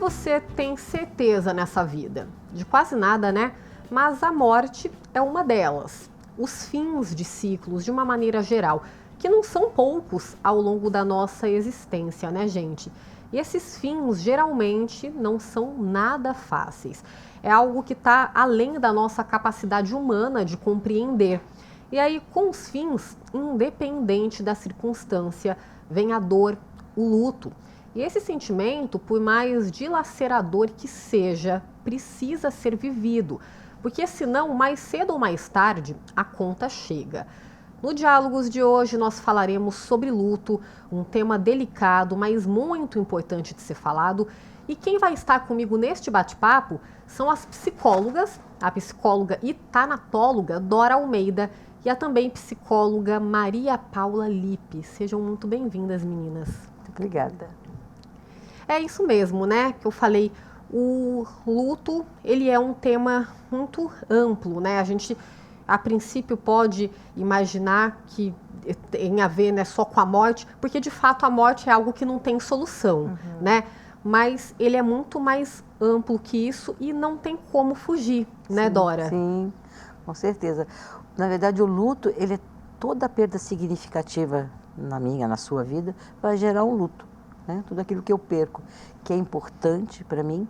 você tem certeza nessa vida? De quase nada, né? Mas a morte é uma delas. Os fins de ciclos, de uma maneira geral, que não são poucos ao longo da nossa existência, né, gente? E esses fins, geralmente, não são nada fáceis. É algo que está além da nossa capacidade humana de compreender. E aí, com os fins, independente da circunstância, vem a dor, o luto. E esse sentimento, por mais dilacerador que seja, precisa ser vivido, porque senão, mais cedo ou mais tarde, a conta chega. No Diálogos de hoje, nós falaremos sobre luto, um tema delicado, mas muito importante de ser falado. E quem vai estar comigo neste bate-papo são as psicólogas, a psicóloga e tanatóloga Dora Almeida e a também psicóloga Maria Paula Lippe. Sejam muito bem-vindas, meninas. Obrigada. É isso mesmo, né? Que eu falei, o luto, ele é um tema muito amplo, né? A gente, a princípio, pode imaginar que tem a ver, né, só com a morte, porque de fato a morte é algo que não tem solução, né? Mas ele é muito mais amplo que isso e não tem como fugir, né, Dora? Sim, com certeza. Na verdade, o luto, ele é toda perda significativa na minha, na sua vida, vai gerar um luto, né? Tudo aquilo que eu perco, que é importante para mim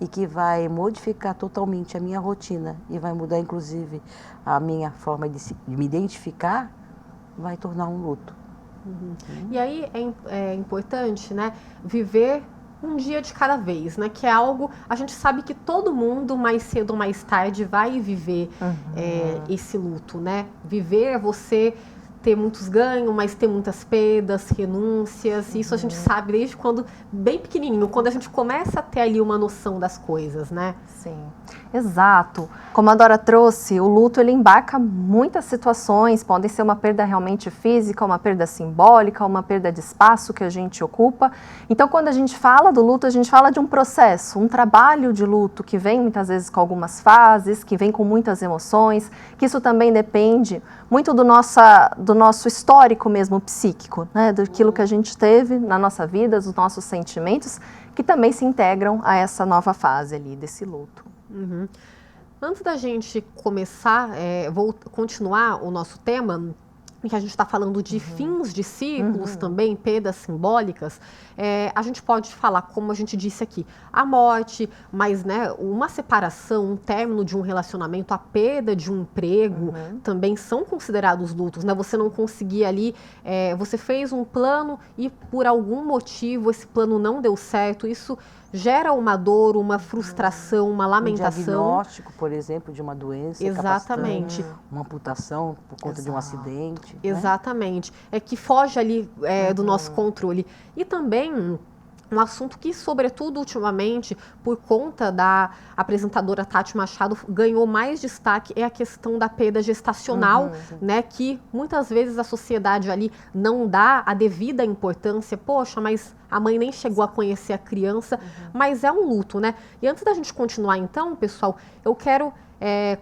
e que vai modificar totalmente a minha rotina e vai mudar, inclusive, a minha forma de me identificar, vai tornar um luto. E aí é importante, né, viver um dia de cada vez, né? Que é algo, a gente sabe que todo mundo, mais cedo ou mais tarde, vai viver esse luto, né? Viver é você ter muitos ganhos, mas ter muitas perdas, renúncias. Isso a gente sabe desde quando, bem pequenininho, quando a gente começa a ter ali uma noção das coisas, né? Sim, exato. Como a Dora trouxe, o luto ele embarca muitas situações, podem ser uma perda realmente física, uma perda simbólica, uma perda de espaço que a gente ocupa. Então, quando a gente fala do luto, a gente fala de um processo, um trabalho de luto que vem muitas vezes com algumas fases, que vem com muitas emoções, que isso também depende muito do nosso histórico mesmo psíquico, né? Daquilo que a gente teve na nossa vida, dos nossos sentimentos, que também se integram a essa nova fase ali desse luto. Antes da gente começar, vou continuar o nosso tema, que a gente está falando de fins de ciclos também, perdas simbólicas, a gente pode falar, como a gente disse aqui, a morte, mas, né, uma separação, um término de um relacionamento, a perda de um emprego, também são considerados lutos, né? Você não conseguir ali, você fez um plano e por algum motivo esse plano não deu certo, isso gera uma dor, uma frustração, uma lamentação. Um diagnóstico, por exemplo, de uma doença. Exatamente. Uma amputação por conta de um acidente. Exatamente. Né? É que foge ali do nosso controle. E também um assunto que, sobretudo, ultimamente, por conta da apresentadora Tati Machado, ganhou mais destaque é a questão da perda gestacional, né? Que muitas vezes a sociedade ali não dá a devida importância. Poxa, mas a mãe nem chegou a conhecer a criança, mas é um luto, né? E antes da gente continuar, então, pessoal, eu quero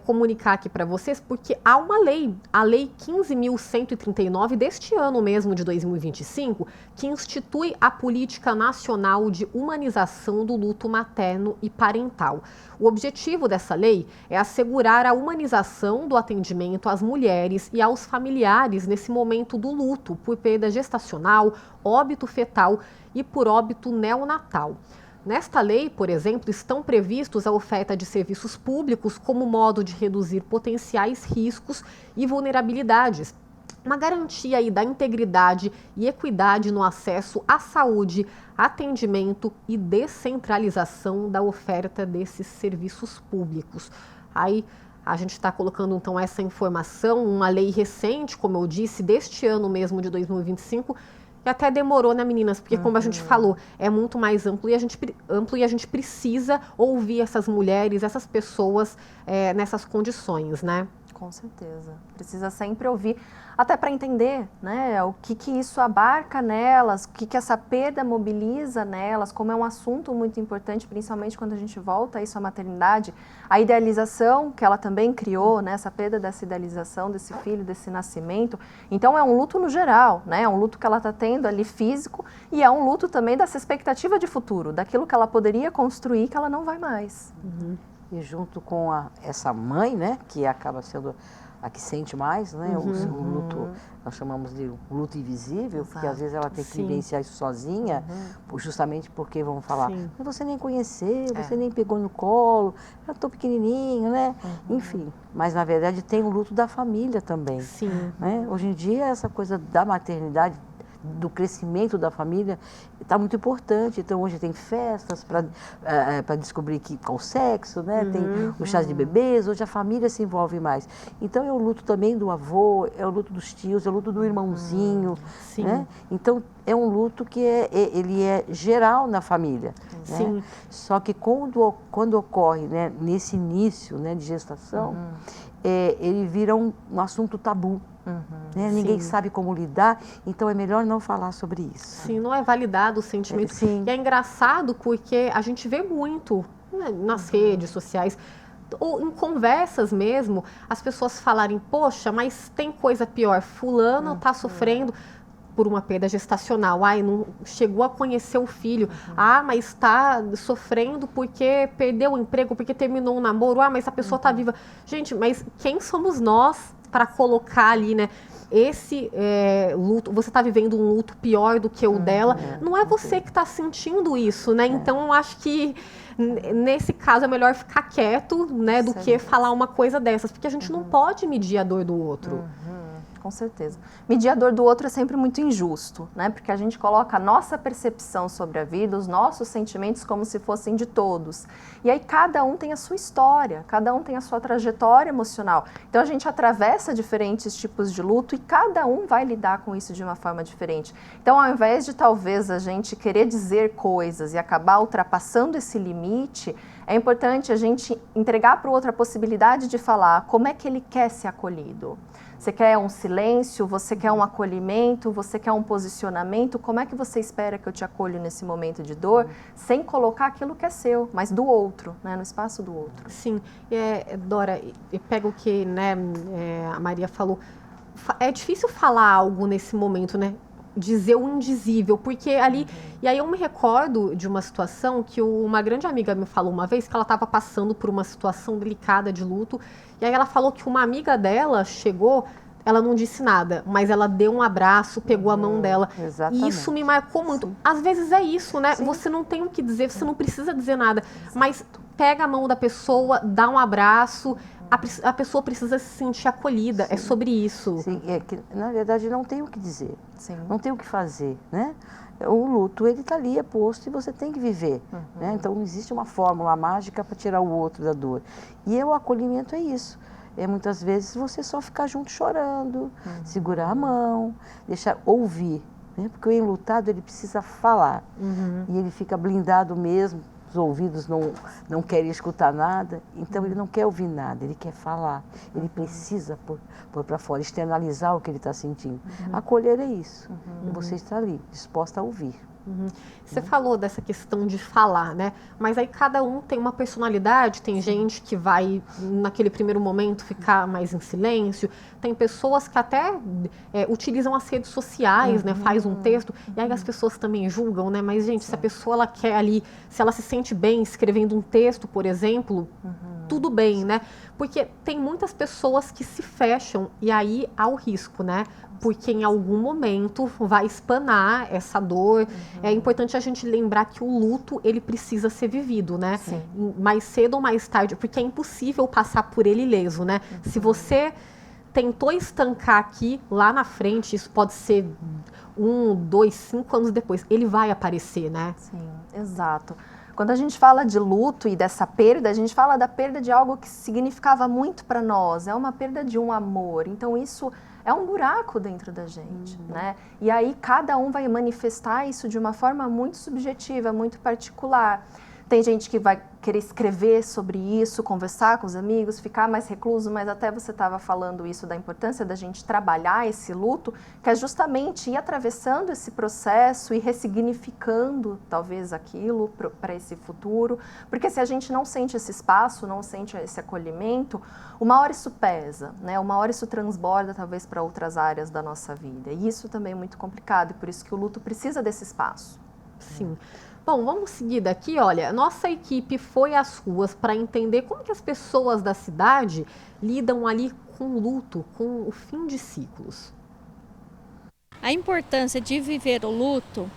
comunicar aqui para vocês, porque há uma lei, a Lei 15.139 deste ano mesmo, de 2025, que institui a Política Nacional de Humanização do Luto Materno e Parental. O objetivo dessa lei é assegurar a humanização do atendimento às mulheres e aos familiares nesse momento do luto por perda gestacional, óbito fetal e por óbito neonatal. Nesta lei, por exemplo, estão previstos a oferta de serviços públicos como modo de reduzir potenciais riscos e vulnerabilidades. Uma garantia aí da integridade e equidade no acesso à saúde, atendimento e descentralização da oferta desses serviços públicos. Aí a gente está colocando então essa informação, uma lei recente, como eu disse, deste ano mesmo de 2025, e até demorou, né, meninas? Porque, como a gente falou, é muito mais amplo e a gente precisa ouvir essas mulheres, essas pessoas nessas condições, né? Com certeza. Precisa sempre ouvir, até para entender, né, o que isso abarca nelas, o que essa perda mobiliza nelas, como é um assunto muito importante, principalmente quando a gente volta a isso à maternidade, a idealização que ela também criou, né, essa perda dessa idealização desse filho, desse nascimento. Então é um luto no geral, né, é um luto que ela está tendo ali físico e é um luto também dessa expectativa de futuro, daquilo que ela poderia construir que ela não vai mais. E junto com essa mãe, né, que acaba sendo a que sente mais, né, o luto, nós chamamos de luto invisível, porque às vezes ela tem que vivenciar isso sozinha, justamente porque vão falar, mas você nem conheceu, você nem pegou no colo, eu estou pequenininho, né, enfim. Mas na verdade tem o luto da família também. Sim. Né? Hoje em dia essa coisa da maternidade, do crescimento da família está muito importante. Então hoje tem festas para descobrir qual o sexo, né? Tem os chás de bebês, hoje a família se envolve mais. Então é o luto também do avô, é o luto dos tios, é o luto do irmãozinho. Né? Então é um luto que ele é geral na família. Sim. Né? Só que quando ocorre, né, nesse início, né, de gestação, ele vira um assunto tabu. Né? Ninguém sabe como lidar, então é melhor não falar sobre isso. Sim, não é validado o sentimento. Sim. E é engraçado porque a gente vê muito, né, nas redes sociais, ou em conversas mesmo, as pessoas falarem, poxa, mas tem coisa pior, fulano está sofrendo por uma perda gestacional, ai, não chegou a conhecer o filho, mas está sofrendo porque perdeu o emprego, porque terminou um namoro, mas a pessoa está viva. Gente, mas quem somos nós para colocar ali, né, esse luto, você está vivendo um luto pior do que o dela, não é você que está sentindo isso, né? Então, eu acho que nesse caso é melhor ficar quieto, né, do que falar uma coisa dessas, porque a gente não pode medir a dor do outro. Com certeza. Medir a dor do outro é sempre muito injusto, né? Porque a gente coloca a nossa percepção sobre a vida, os nossos sentimentos como se fossem de todos. E aí cada um tem a sua história, cada um tem a sua trajetória emocional. Então a gente atravessa diferentes tipos de luto e cada um vai lidar com isso de uma forma diferente. Então ao invés de talvez a gente querer dizer coisas e acabar ultrapassando esse limite, é importante a gente entregar para o outro a possibilidade de falar como é que ele quer ser acolhido. Você quer um silêncio, você quer um acolhimento, você quer um posicionamento, como é que você espera que eu te acolho nesse momento de dor, sem colocar aquilo que é seu, mas do outro, né, no espaço do outro. Sim, Dora, eu pego o que, né, a Maria falou, é difícil falar algo nesse momento, né, dizer o indizível, porque ali, e aí eu me recordo de uma situação que uma grande amiga me falou uma vez, que ela estava passando por uma situação delicada de luto, e aí ela falou que uma amiga dela chegou, ela não disse nada, mas ela deu um abraço, pegou a mão dela. Exatamente. E isso me marcou muito. Sim. Às vezes é isso, né? Sim. Você não tem o que dizer, você não precisa dizer nada. Exato. Mas pega a mão da pessoa, dá um abraço, a pessoa precisa se sentir acolhida. Sim. É sobre isso. Sim, é que na verdade não tem o que dizer. Sim. Não tem o que fazer, né? O luto, ele está ali, é posto e você tem que viver. Né? Então, não existe uma fórmula mágica para tirar o outro da dor. E o acolhimento é isso. Muitas vezes você só ficar junto chorando, segurar a mão, deixar ouvir. Né? Porque o enlutado, ele precisa falar. E ele fica blindado mesmo, os ouvidos não querem escutar nada. Então, ele não quer ouvir nada, ele quer falar. Ele precisa pôr para fora, externalizar o que ele está sentindo. Acolher é isso. E você está ali, disposta a ouvir. Você falou dessa questão de falar, né? Mas aí cada um tem uma personalidade, tem gente que vai, naquele primeiro momento, ficar mais em silêncio, tem pessoas que até utilizam as redes sociais, né? Faz um texto, e aí as pessoas também julgam, né? Mas, gente, se a pessoa ela quer ali, se ela se sente bem escrevendo um texto, por exemplo, tudo bem, né? Porque tem muitas pessoas que se fecham, e aí há o risco, né? Porque em algum momento vai espanar essa dor. É importante a gente lembrar que o luto, ele precisa ser vivido, né? Sim. Mais cedo ou mais tarde, porque é impossível passar por ele ileso, né? Se você tentou estancar aqui, lá na frente, isso pode ser 1, 2, 5 anos depois, ele vai aparecer, né? Sim, exato. Quando a gente fala de luto e dessa perda, a gente fala da perda de algo que significava muito para nós, é uma perda de um amor. Então isso é um buraco dentro da gente, né? E aí cada um vai manifestar isso de uma forma muito subjetiva, muito particular. Tem gente que vai querer escrever sobre isso, conversar com os amigos, ficar mais recluso, mas até você estava falando isso da importância da gente trabalhar esse luto, que é justamente ir atravessando esse processo e ressignificando talvez aquilo para esse futuro, porque se a gente não sente esse espaço, não sente esse acolhimento, uma hora isso pesa, né? Uma hora isso transborda talvez para outras áreas da nossa vida, e isso também é muito complicado, e por isso que o luto precisa desse espaço. Sim. Bom, vamos seguir daqui, olha, nossa equipe foi às ruas para entender como que as pessoas da cidade lidam ali com o luto, com o fim de ciclos. A importância de viver o luto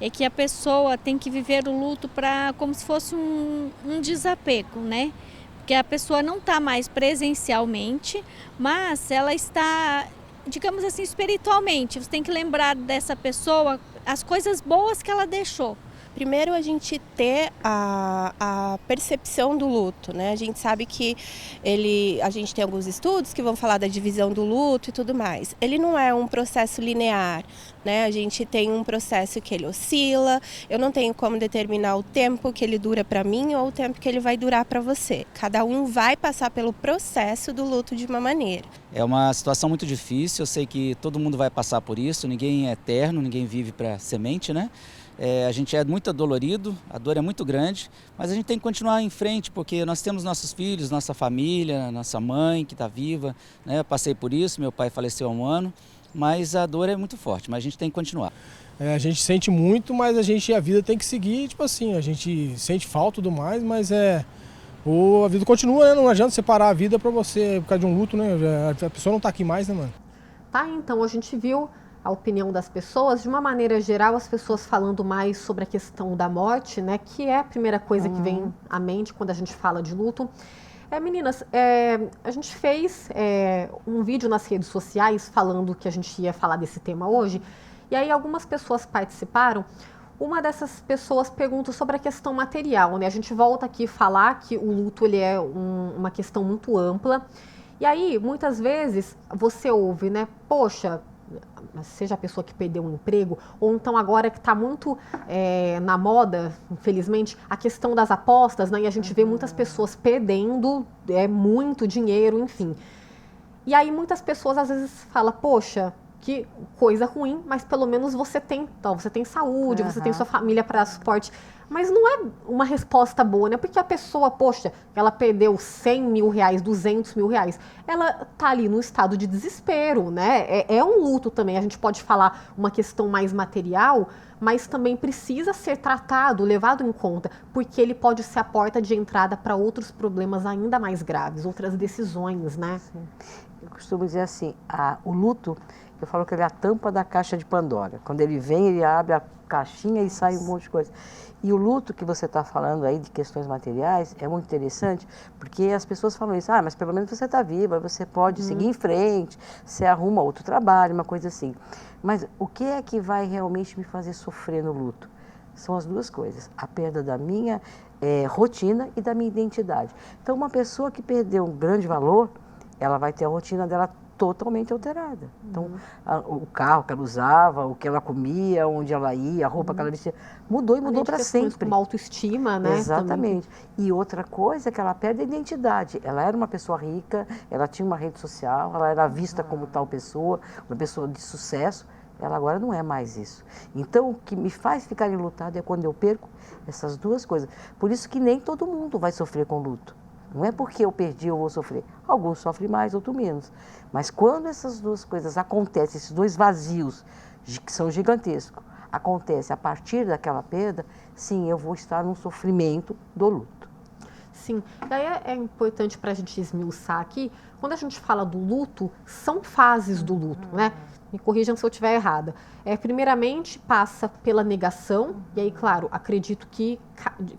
é que a pessoa tem que viver o luto como se fosse um desapego, né? Porque a pessoa não está mais presencialmente, mas ela está, digamos assim, espiritualmente. Você tem que lembrar dessa pessoa as coisas boas que ela deixou. Primeiro, a gente ter a percepção do luto, né? A gente sabe que a gente tem alguns estudos que vão falar da divisão do luto e tudo mais. Ele não é um processo linear, né? A gente tem um processo que ele oscila, eu não tenho como determinar o tempo que ele dura para mim ou o tempo que ele vai durar para você. Cada um vai passar pelo processo do luto de uma maneira. É uma situação muito difícil, eu sei que todo mundo vai passar por isso, ninguém é eterno, ninguém vive para semente, né? A gente é muito dolorido, a dor é muito grande, mas a gente tem que continuar em frente, porque nós temos nossos filhos, nossa família, nossa mãe que está viva, né? Eu passei por isso, meu pai faleceu há um ano, mas a dor é muito forte, mas a gente tem que continuar. A gente sente muito, mas a vida tem que seguir, tipo assim, a gente sente falta e tudo mais, mas a vida continua, né? Não adianta separar a vida para você, por causa de um luto, né? A pessoa não está aqui mais, né, mano? Tá, então a gente viu a opinião das pessoas, de uma maneira geral, as pessoas falando mais sobre a questão da morte, né, que é a primeira coisa que vem à mente quando a gente fala de luto. Meninas, a gente fez um vídeo nas redes sociais falando que a gente ia falar desse tema hoje, e aí algumas pessoas participaram. Uma dessas pessoas pergunta sobre a questão material, né? A gente volta aqui a falar que o luto ele é uma questão muito ampla, e aí muitas vezes você ouve, né, poxa, seja a pessoa que perdeu um emprego, ou então agora que está muito na moda, infelizmente, a questão das apostas, né? E a gente vê muitas pessoas perdendo muito dinheiro, enfim. E aí muitas pessoas às vezes falam, poxa, que coisa ruim, mas pelo menos você tem saúde, você tem sua família para suporte. Mas não é uma resposta boa, né? Porque a pessoa, poxa, ela perdeu 100 mil reais, 200 mil reais, ela tá ali no estado de desespero, né? É um luto também, a gente pode falar uma questão mais material, mas também precisa ser tratado, levado em conta, porque ele pode ser a porta de entrada para outros problemas ainda mais graves, outras decisões, né? Sim. Eu costumo dizer assim, o luto, eu falo que ele é a tampa da caixa de Pandora. Quando ele vem, ele abre a caixinha e sai um monte de coisa. E o luto que você está falando aí de questões materiais é muito interessante, porque as pessoas falam isso, mas pelo menos você está viva, você pode seguir em frente, você arruma outro trabalho, uma coisa assim. Mas o que é que vai realmente me fazer sofrer no luto? São as duas coisas, a perda da minha rotina e da minha identidade. Então, uma pessoa que perdeu um grande valor, ela vai ter a rotina dela totalmente alterada. Então, o carro que ela usava, o que ela comia, onde ela ia, a roupa que ela vestia, mudou para sempre. Uma autoestima, né? Exatamente. Também. E outra coisa que ela perde é a identidade. Ela era uma pessoa rica, ela tinha uma rede social, ela era vista como tal pessoa, uma pessoa de sucesso. Ela agora não é mais isso. Então, o que me faz ficar enlutado é quando eu perco essas duas coisas. Por isso que nem todo mundo vai sofrer com luto. Não é porque eu perdi eu vou sofrer. Alguns sofrem mais, outros menos. Mas quando essas duas coisas acontecem, esses dois vazios, que são gigantescos, acontecem a partir daquela perda, sim, eu vou estar num sofrimento do luto. Sim, daí é importante para a gente esmiuçar aqui, quando a gente fala do luto, são fases do luto, né? Me corrijam se eu estiver errada. Primeiramente, passa pela negação, e aí, claro, acredito que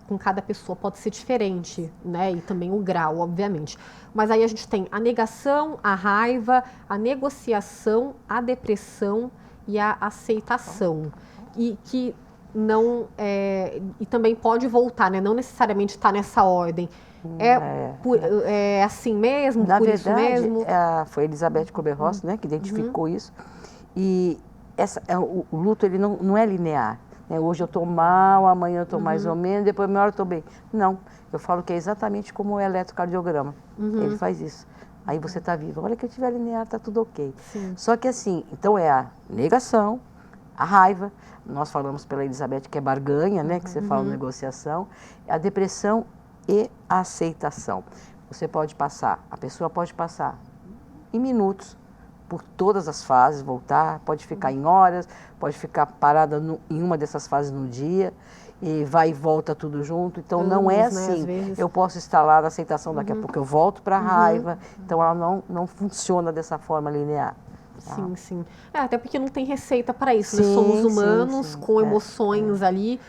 com cada pessoa pode ser diferente, né? E também o grau, obviamente. Mas aí a gente tem a negação, a raiva, a negociação, a depressão e a aceitação. E que não... e também pode voltar, né? Não necessariamente está nessa ordem. É assim mesmo? Na por verdade, isso mesmo? Foi Elizabeth Kubler-Ross, né, que identificou isso. E o luto ele não é linear. né? Hoje eu estou mal, amanhã eu estou mais ou menos, depois meia hora eu estou bem. Não, eu falo que é exatamente como o eletrocardiograma. Ele faz isso. Aí você está vivo. Olha que eu estiver linear, está tudo ok. Sim. Só que assim, então é a negação, a raiva, nós falamos pela Elizabeth que é barganha, né? Que você fala negociação, a depressão e a aceitação. Você pode passar, a pessoa pode passar em minutos por todas as fases, voltar, pode ficar em horas, pode ficar parada em uma dessas fases no dia, e vai e volta tudo junto. Então não é Anos, né, às assim, vezes. eu posso estar lá na aceitação, daqui a pouco eu volto para a raiva, então ela não funciona dessa forma linear. Tá? Sim, sim. Até porque não tem receita para isso, né? Sim, Somos sim, humanos sim. com emoções ali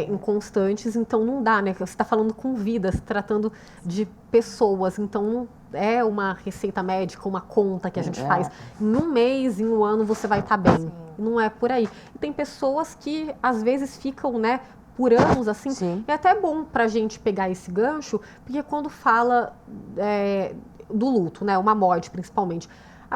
inconstantes, então não dá, né? Você está falando com vidas, tratando de pessoas, então não é uma receita médica, uma conta que a gente faz. Em um mês, em um ano, você vai estar bem. Sim. Não é por aí. E tem pessoas que às vezes ficam, né, por anos assim. Sim. E é até bom para a gente pegar esse gancho, porque quando fala do luto, né, uma morte principalmente,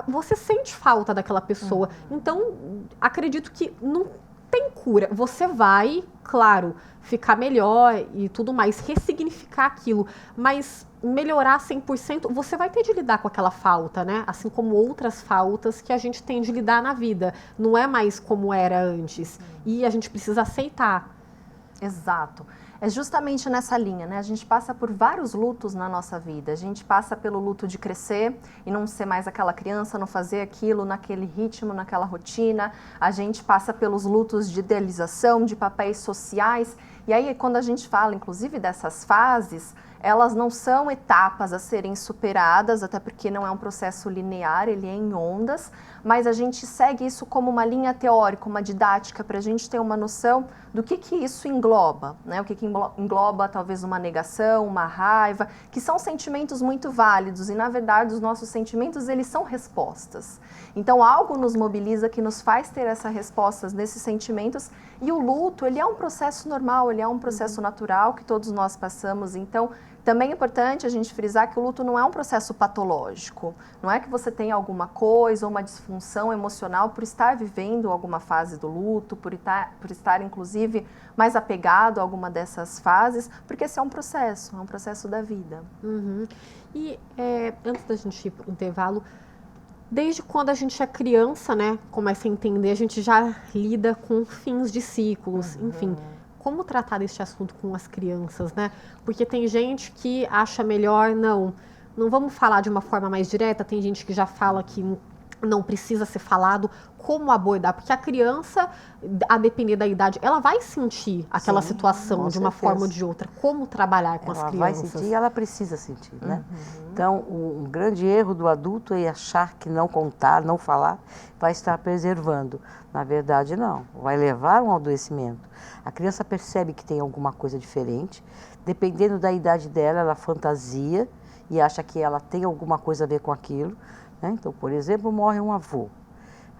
você sente falta daquela pessoa. Então, acredito que não tem cura. Você vai, claro, ficar melhor e tudo mais, ressignificar aquilo, mas melhorar 100%, você vai ter de lidar com aquela falta, né? Assim como outras faltas que a gente tem de lidar na vida. Não é mais como era antes. E a gente precisa aceitar. Exato. É justamente nessa linha, né? A gente passa por vários lutos na nossa vida. A gente passa pelo luto de crescer e não ser mais aquela criança, não fazer aquilo naquele ritmo, naquela rotina. A gente passa pelos lutos de idealização, de papéis sociais. E aí, quando a gente fala, inclusive, dessas fases, elas não são etapas a serem superadas, até porque não é um processo linear, ele é em ondas, mas a gente segue isso como uma linha teórica, uma didática, para a gente ter uma noção do que isso engloba, né? O que engloba talvez uma negação, uma raiva, que são sentimentos muito válidos e, na verdade, os nossos sentimentos, eles são respostas. Então, algo nos mobiliza que nos faz ter essas respostas nesses sentimentos, e o luto, ele é um processo normal, ele é um processo natural que todos nós passamos. Então, também é importante a gente frisar que o luto não é um processo patológico. Não é que você tem alguma coisa ou uma disfunção emocional por estar vivendo alguma fase do luto, por estar inclusive, mais apegado a alguma dessas fases, porque esse é um processo da vida. E antes da gente ir para o intervalo, desde quando a gente é criança, né, começa a entender, a gente já lida com fins de ciclos, enfim. Como tratar deste assunto com as crianças, né? Porque tem gente que acha melhor, não vamos falar de uma forma mais direta, tem gente que já fala que não precisa ser falado, como abordar, porque a criança, a depender da idade, ela vai sentir aquela situação de uma forma ou de outra, como trabalhar com as crianças. Ela vai sentir e ela precisa sentir, né? Então, um grande erro do adulto é achar que não contar, não falar, vai estar preservando. Na verdade, não. Vai levar a um adoecimento. A criança percebe que tem alguma coisa diferente, dependendo da idade dela, ela fantasia e acha que ela tem alguma coisa a ver com aquilo, né? Então, por exemplo, morre um avô.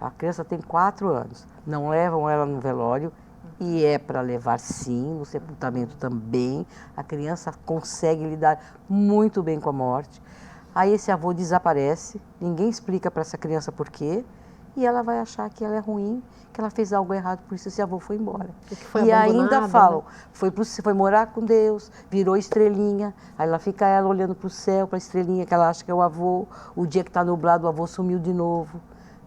A criança tem 4 anos, não levam ela no velório, e é para levar sim, no sepultamento também. A criança consegue lidar muito bem com a morte. Aí esse avô desaparece, ninguém explica para essa criança por quê, e ela vai achar que ela é ruim, que ela fez algo errado, por isso esse avô foi embora. E ainda falam, foi morar com Deus, virou estrelinha, aí ela fica olhando para o céu, para a estrelinha que ela acha que é o avô, o dia que está nublado o avô sumiu de novo.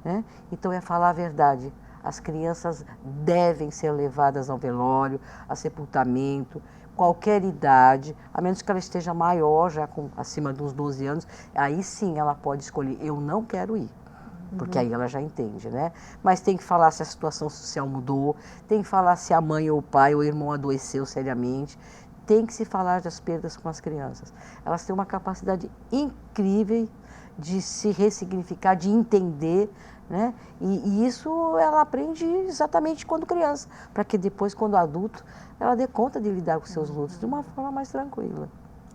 Né? Então é falar a verdade, as crianças devem ser levadas ao velório, a sepultamento, qualquer idade, a menos que ela esteja maior, já acima de uns 12 anos, aí sim ela pode escolher, eu não quero ir, porque aí ela já entende, né? Mas tem que falar se a situação social mudou, tem que falar se a mãe ou o pai ou o irmão adoeceu seriamente, tem que se falar das perdas com as crianças. Elas têm uma capacidade incrível de se ressignificar, de entender, né? E isso ela aprende exatamente quando criança, para que depois, quando adulto, ela dê conta de lidar com seus lutos de uma forma mais tranquila.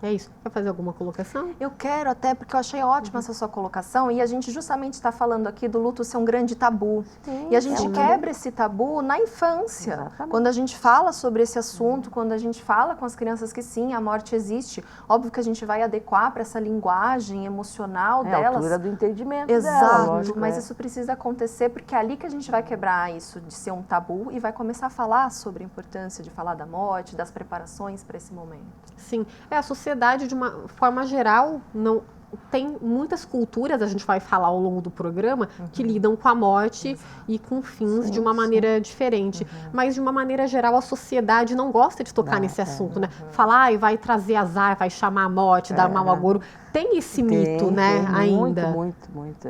É isso. Quer fazer alguma colocação? Eu quero até, porque eu achei ótima essa sua colocação, e a gente justamente está falando aqui do luto ser um grande tabu. Sim, E a gente quebra esse tabu na infância. Exatamente. Quando a gente fala sobre esse assunto, quando a gente fala com as crianças que sim, a morte existe. Óbvio que a gente vai adequar para essa linguagem emocional a delas. altura do entendimento Exato, dela, lógico, mas isso precisa acontecer porque é ali que a gente vai quebrar isso de ser um tabu e vai começar a falar sobre a importância de falar da morte, das preparações para esse momento. Sim, a sociedade de uma forma geral não tem muitas culturas, a gente vai falar ao longo do programa, que lidam com a morte e com fins de uma maneira diferente. Mas de uma maneira geral a sociedade não gosta de tocar nesse assunto, né? Falar, vai trazer azar, vai chamar a morte, dar mau agouro. Tem esse mito, né, ainda. Muito.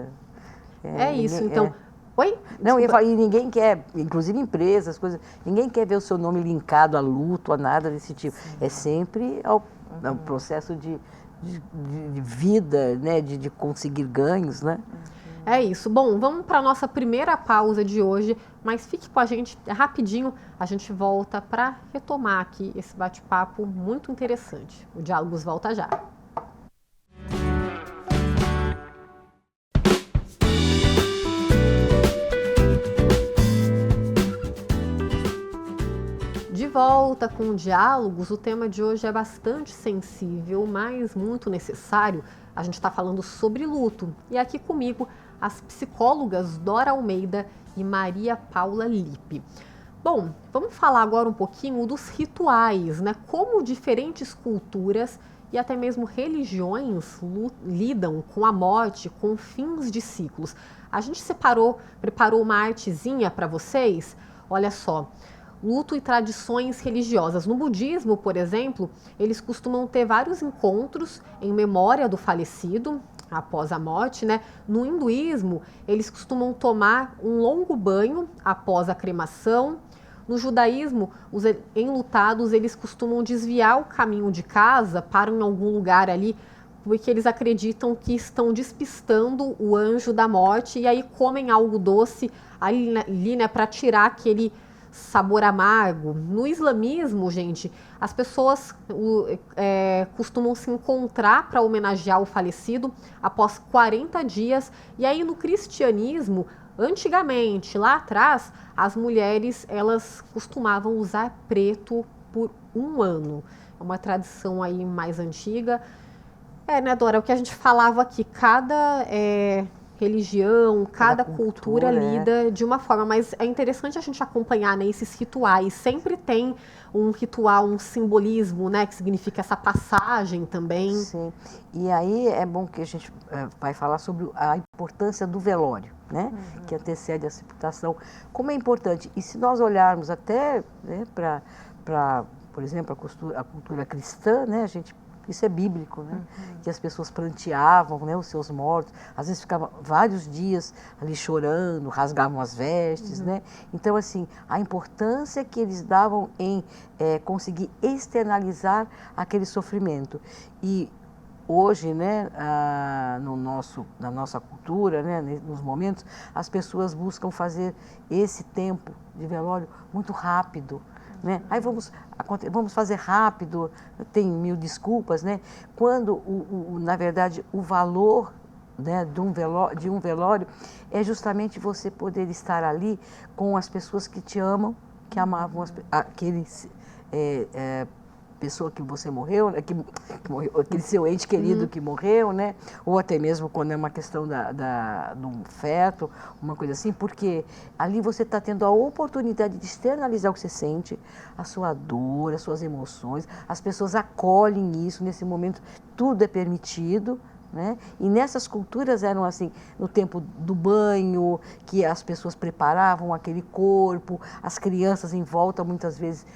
É isso, então... Oi? Não, e ninguém quer, inclusive empresas, coisas, ninguém quer ver o seu nome linkado a luto, a nada desse tipo. É sempre ao processo de vida, né, de conseguir ganhos, né? É isso. Bom, vamos para a nossa primeira pausa de hoje, mas fique com a gente rapidinho, a gente volta para retomar aqui esse bate-papo muito interessante. O Diálogos volta já. De volta com Diálogos, o tema de hoje é bastante sensível, mas muito necessário. A gente está falando sobre luto. E aqui comigo, as psicólogas Dora Almeida e Maria Paula Lippe. Bom, vamos falar agora um pouquinho dos rituais, né? Como diferentes culturas e até mesmo religiões lidam com a morte, com fins de ciclos. A gente preparou uma artezinha para vocês. Olha só. Luto e tradições religiosas. No budismo, por exemplo, eles costumam ter vários encontros em memória do falecido após a morte, né? No hinduísmo, eles costumam tomar um longo banho após a cremação. No judaísmo, os enlutados, eles costumam desviar o caminho de casa, param em algum lugar ali, porque eles acreditam que estão despistando o anjo da morte e aí comem algo doce ali, né, para tirar aquele sabor amargo. No islamismo, gente, as pessoas costumam se encontrar para homenagear o falecido após 40 dias. E aí no cristianismo, antigamente, lá atrás, as mulheres elas costumavam usar preto por 1 ano. É uma tradição aí mais antiga. Né, Dora, o que a gente falava aqui, cada religião, cada cultura lida de uma forma, mas é interessante a gente acompanhar, né, esses rituais. Sempre tem um ritual, um simbolismo, né, que significa essa passagem também. Sim, e aí é bom que a gente vai falar sobre a importância do velório, né, que antecede a sepultação. Como é importante, e se nós olharmos até, né, para, por exemplo, a cultura cristã, né, isso é bíblico, né? Que as pessoas pranteavam, né, os seus mortos, às vezes ficavam vários dias ali chorando, rasgavam as vestes, né? Então, assim, a importância que eles davam em conseguir externalizar aquele sofrimento. E hoje, né, na nossa cultura, né, nos momentos, as pessoas buscam fazer esse tempo de velório muito rápido. Né? Aí vamos fazer rápido, tem 1000 desculpas, né? Quando, na verdade, o valor, né, de um velório é justamente você poder estar ali com as pessoas que te amam, que amavam pessoa que você morreu, né, que morreu, aquele seu ente querido que morreu, né? Ou até mesmo quando é uma questão de um feto, uma coisa assim, porque ali você está tendo a oportunidade de externalizar o que você sente, a sua dor, as suas emoções, as pessoas acolhem isso nesse momento, tudo é permitido. Né? E nessas culturas eram assim, no tempo do banho, que as pessoas preparavam aquele corpo, as crianças em volta, muitas vezes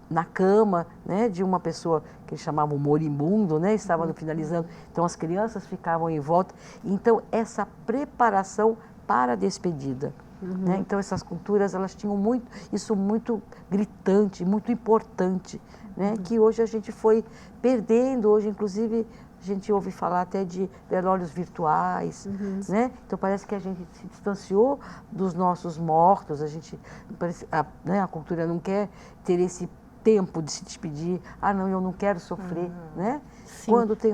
na cama, né, de uma pessoa que eles chamavam moribundo, né, estavam finalizando, então as crianças ficavam em volta. Então essa preparação para a despedida. Né? Então essas culturas elas tinham isso muito gritante, muito importante, né? Que hoje a gente foi perdendo, hoje inclusive a gente ouve falar até de velórios virtuais, né? Então parece que a gente se distanciou dos nossos mortos, a cultura não quer ter esse tempo de se despedir. Ah, não, eu não quero sofrer, né? Sim. Quando tem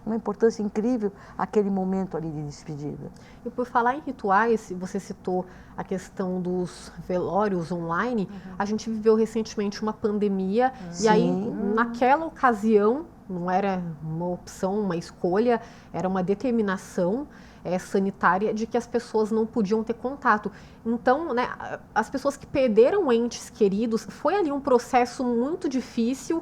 uma importância incrível aquele momento ali de despedida. E por falar em rituais, você citou a questão dos velórios online, a gente viveu recentemente uma pandemia e aí naquela ocasião não era uma opção, uma escolha, era uma determinação sanitária de que as pessoas não podiam ter contato. Então, né, as pessoas que perderam entes queridos, foi ali um processo muito difícil,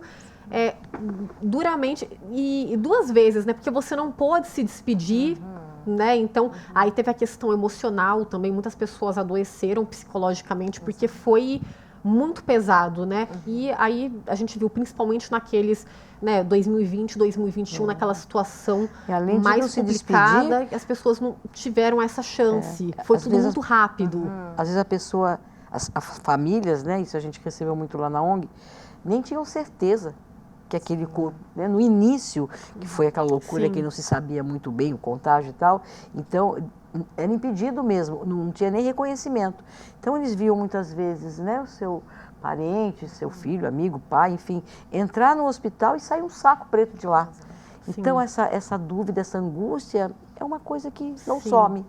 duramente, e 2 vezes, né, porque você não pôde se despedir, né, então, aí teve a questão emocional também, muitas pessoas adoeceram psicologicamente, porque foi muito pesado, né, e aí a gente viu principalmente naqueles, né, 2020, 2021, naquela situação E além de não mais se complicada, as pessoas não tiveram essa chance, foi Às tudo vezes muito rápido. Às vezes a pessoa, as famílias, né, isso a gente recebeu muito lá na ONG, nem tinham certeza que aquele corpo, né, no início, que foi aquela loucura Sim. que não se sabia muito bem o contágio e tal, então era impedido mesmo, não tinha nem reconhecimento. Então eles viam muitas vezes, né, o seu parente, seu filho, amigo, pai, enfim, entrar no hospital e sair um saco preto de lá. Então essa dúvida, essa angústia é uma coisa que não some.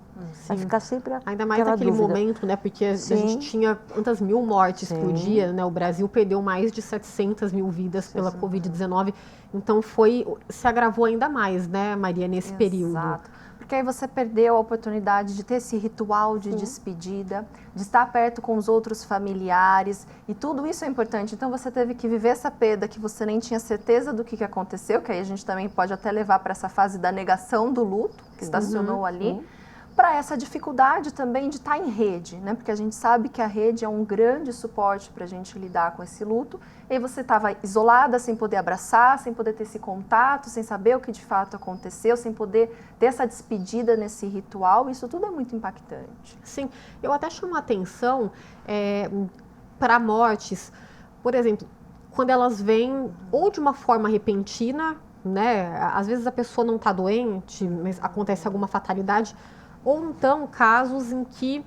Vai ficar sempre Ainda mais aquela naquele dúvida. momento, né? Porque a gente tinha quantas mil mortes por dia, né? O Brasil perdeu mais de 700 mil vidas pela Covid-19. Então se agravou ainda mais, né, Maria, nesse período. Exato. Porque aí você perdeu a oportunidade de ter esse ritual de despedida, de estar perto com os outros familiares, e tudo isso é importante. Então você teve que viver essa perda que você nem tinha certeza do que aconteceu, que aí a gente também pode até levar para essa fase da negação do luto, que estacionou ali, para essa dificuldade também de estar em rede, né? Porque a gente sabe que a rede é um grande suporte para a gente lidar com esse luto. E aí você estava isolada, sem poder abraçar, sem poder ter esse contato, sem saber o que de fato aconteceu, sem poder ter essa despedida nesse ritual. Isso tudo é muito impactante. Sim, eu até chamo a atenção para mortes, por exemplo, quando elas vêm ou de uma forma repentina, né? Às vezes a pessoa não está doente, mas acontece alguma fatalidade, ou então casos em que,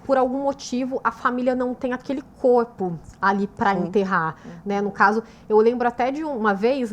por algum motivo, a família não tem aquele corpo ali para enterrar, né? No caso, eu lembro até de uma vez,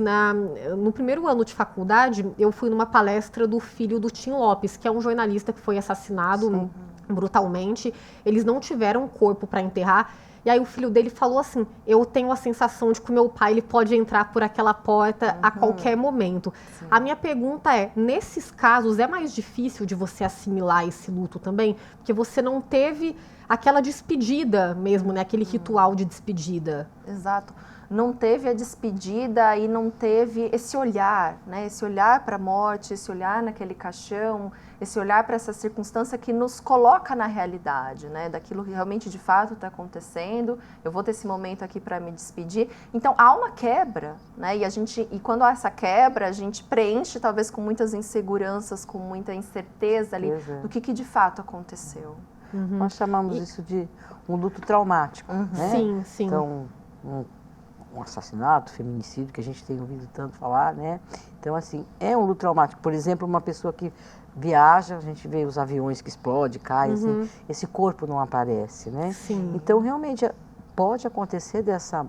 no primeiro ano de faculdade, eu fui numa palestra do filho do Tim Lopes, que é um jornalista que foi assassinado brutalmente. Eles não tiveram corpo para enterrar. E aí o filho dele falou assim, eu tenho a sensação de que o meu pai ele pode entrar por aquela porta a qualquer momento. A minha pergunta é, nesses casos é mais difícil de você assimilar esse luto também? Porque você não teve aquela despedida mesmo, né? Aquele ritual de despedida. Exato. Não teve a despedida e não teve esse olhar, né? Esse olhar para a morte, esse olhar naquele caixão, esse olhar para essa circunstância que nos coloca na realidade, né? Daquilo que realmente de fato está acontecendo. Eu vou ter esse momento aqui para me despedir. Então há uma quebra, né? E quando há essa quebra, a gente preenche talvez com muitas inseguranças, com muita incerteza ali do que de fato aconteceu. Nós chamamos isso de um luto traumático, né? Sim, sim. Então, um assassinato, feminicídio, que a gente tem ouvido tanto falar, né? Então, assim, é um luto traumático. Por exemplo, uma pessoa que viaja, a gente vê os aviões que explodem, caem, assim, esse corpo não aparece, né? Sim. Então, realmente, pode acontecer dessa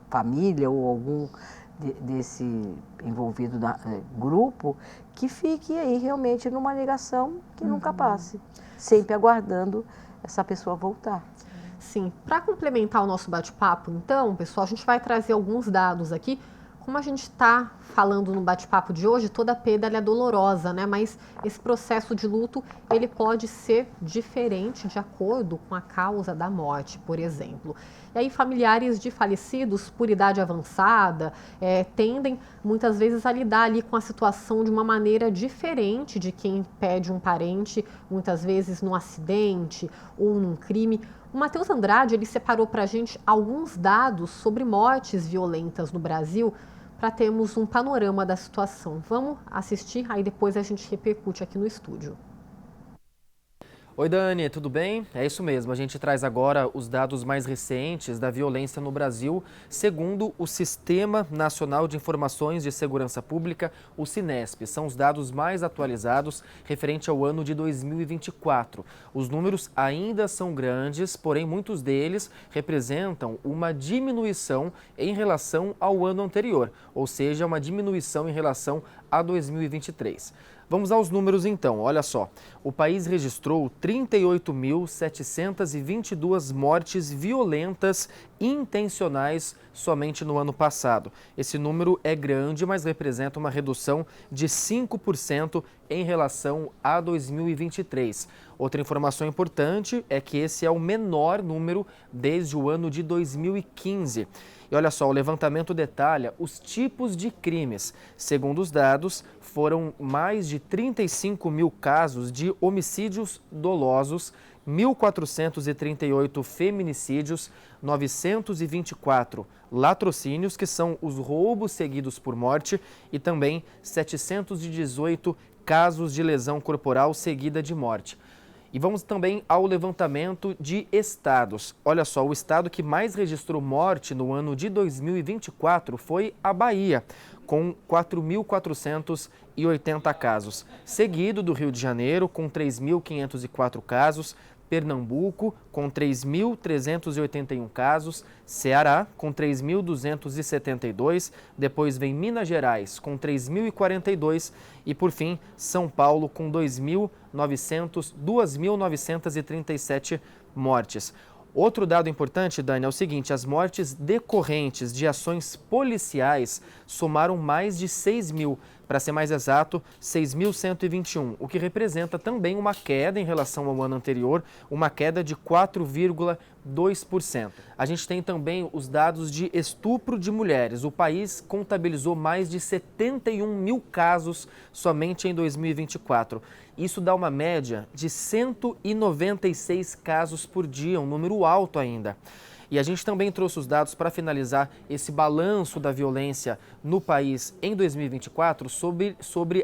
família ou algum desse envolvido grupo que fique aí realmente numa negação que nunca passe, sempre aguardando essa pessoa voltar. Sim, para complementar o nosso bate-papo, então, pessoal, a gente vai trazer alguns dados aqui. Como a gente está falando no bate-papo de hoje, toda perda é dolorosa, né? Mas esse processo de luto, ele pode ser diferente de acordo com a causa da morte, por exemplo. E aí, familiares de falecidos por idade avançada tendem, muitas vezes, a lidar ali com a situação de uma maneira diferente de quem perde um parente, muitas vezes num acidente ou num crime. O Matheus Andrade, ele separou para a gente alguns dados sobre mortes violentas no Brasil para termos um panorama da situação. Vamos assistir, aí depois a gente repercute aqui no estúdio. Oi Dani, tudo bem? É isso mesmo, a gente traz agora os dados mais recentes da violência no Brasil, segundo o Sistema Nacional de Informações de Segurança Pública, o Sinesp. São os dados mais atualizados referente ao ano de 2024. Os números ainda são grandes, porém muitos deles representam uma diminuição em relação ao ano anterior, ou seja, uma diminuição em relação a 2023. Vamos aos números então, olha só. O país registrou 38.722 mortes violentas intencionais somente no ano passado. Esse número é grande, mas representa uma redução de 5% em relação a 2023. Outra informação importante é que esse é o menor número desde o ano de 2015. E olha só, o levantamento detalha os tipos de crimes. Segundo os dados, foram mais de 35 mil casos de homicídios dolosos, 1.438 feminicídios, 924 latrocínios, que são os roubos seguidos por morte, e também 718 casos de lesão corporal seguida de morte. E vamos também ao levantamento de estados. Olha só, o estado que mais registrou morte no ano de 2024 foi a Bahia, com 4.480 casos. Seguido do Rio de Janeiro, com 3.504 casos. Pernambuco, com 3.381 casos, Ceará, com 3.272, depois vem Minas Gerais, com 3.042 e, por fim, São Paulo, com 2.937 mortes. Outro dado importante, Dani, é o seguinte: as mortes decorrentes de ações policiais somaram mais de 6 mil, para ser mais exato, 6.121, o que representa também uma queda em relação ao ano anterior, uma queda de 4,2%. A gente tem também os dados de estupro de mulheres. O país contabilizou mais de 71 mil casos somente em 2024. Isso dá uma média de 196 casos por dia, um número alto ainda. E a gente também trouxe os dados para finalizar esse balanço da violência no país em 2024 sobre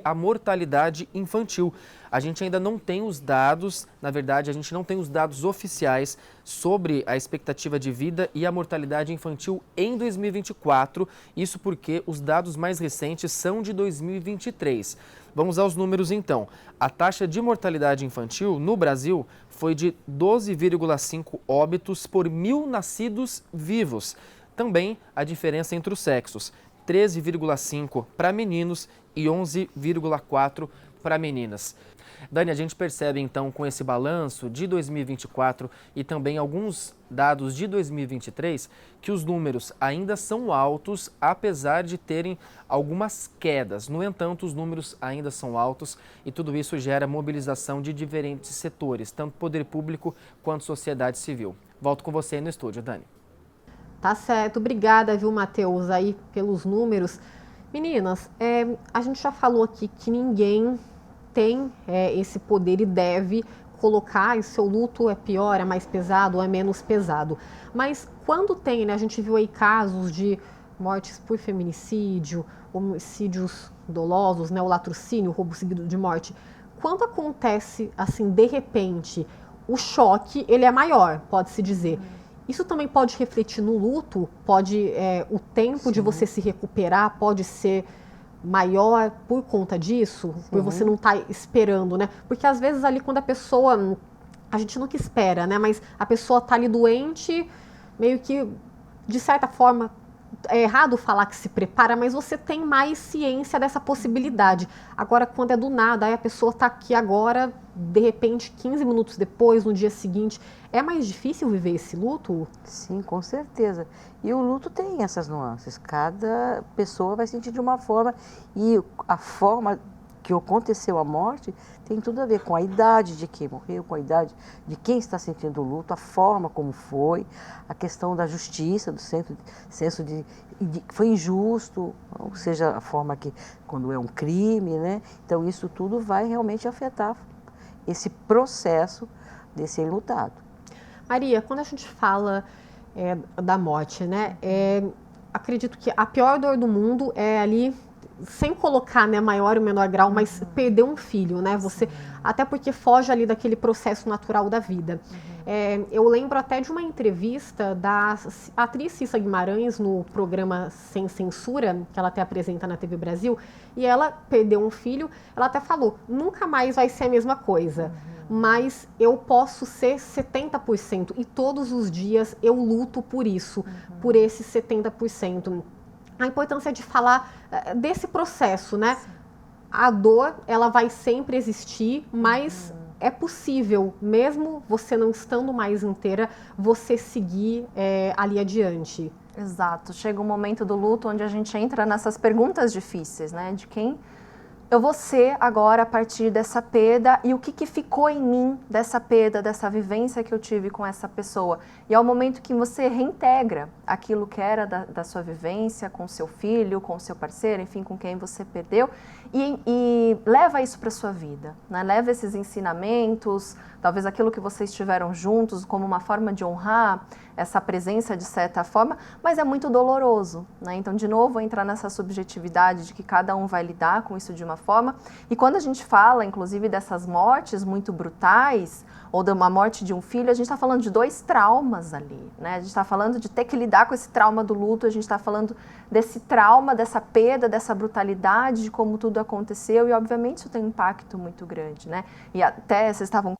a mortalidade infantil. A gente ainda não tem os dados, na verdade, a gente não tem os dados oficiais sobre a expectativa de vida e a mortalidade infantil em 2024. Isso porque os dados mais recentes são de 2023. Vamos aos números então. A taxa de mortalidade infantil no Brasil foi de 12,5 óbitos por 1.000 nascidos vivos. Também a diferença entre os sexos, 13,5 para meninos e 11,4 para meninas. Dani, a gente percebe então com esse balanço de 2024 e também alguns dados de 2023 que os números ainda são altos, apesar de terem algumas quedas. No entanto, os números ainda são altos e tudo isso gera mobilização de diferentes setores, tanto poder público quanto sociedade civil. Volto com você aí no estúdio, Dani. Tá certo, obrigada, viu, Matheus, aí pelos números. Meninas, a gente já falou aqui que ninguém tem esse poder e deve colocar o seu luto é pior, é mais pesado ou é menos pesado. Mas quando tem, né, a gente viu aí casos de mortes por feminicídio, homicídios dolosos, né, o latrocínio, o roubo seguido de morte. Quando acontece assim, de repente, o choque, ele é maior, pode-se dizer. Isso também pode refletir no luto, pode o tempo de você se recuperar pode ser maior por conta disso, por você não estar esperando, né? Porque às vezes ali quando a pessoa, a gente nunca espera, né? Mas a pessoa está ali doente, meio que, de certa forma, é errado falar que se prepara, mas você tem mais ciência dessa possibilidade. Agora, quando é do nada, aí a pessoa está aqui agora, de repente, 15 minutos depois, no dia seguinte, é mais difícil viver esse luto? Sim, com certeza. E o luto tem essas nuances. Cada pessoa vai sentir de uma forma e a forma que aconteceu a morte tem tudo a ver com a idade de quem morreu, com a idade de quem está sentindo o luto, a forma como foi, a questão da justiça, do senso de foi injusto, ou seja, a forma que quando é um crime, né? Então isso tudo vai realmente afetar esse processo de ser enlutado. Maria, quando a gente fala da morte, né? Acredito que a pior dor do mundo é ali sem colocar, né, maior ou menor grau, mas perder um filho, né? Você, até porque foge ali daquele processo natural da vida. Eu lembro até de uma entrevista da atriz Cissa Guimarães no programa Sem Censura, que ela até apresenta na TV Brasil, e ela perdeu um filho, ela até falou, nunca mais vai ser a mesma coisa, mas eu posso ser 70%, e todos os dias eu luto por isso, por esses 70%. A importância de falar desse processo, né? A dor, ela vai sempre existir, mas é possível, mesmo você não estando mais inteira, você seguir ali adiante. Exato. Chega um momento do luto onde a gente entra nessas perguntas difíceis, né? De quem eu vou ser agora a partir dessa perda e o que ficou em mim dessa perda, dessa vivência que eu tive com essa pessoa. E é o momento que você reintegra aquilo que era da sua vivência com seu filho, com seu parceiro, enfim, com quem você perdeu e leva isso para a sua vida, né? Leva esses ensinamentos, talvez aquilo que vocês tiveram juntos como uma forma de honrar essa presença de certa forma, mas é muito doloroso, né? Então, de novo, entrar nessa subjetividade de que cada um vai lidar com isso de uma forma. E quando a gente fala, inclusive, dessas mortes muito brutais, ou de uma morte de um filho, a gente está falando de 2 traumas ali, né? A gente está falando de ter que lidar com esse trauma do luto, a gente está falando desse trauma, dessa perda, dessa brutalidade, de como tudo aconteceu, e obviamente isso tem um impacto muito grande, né? E até vocês estavam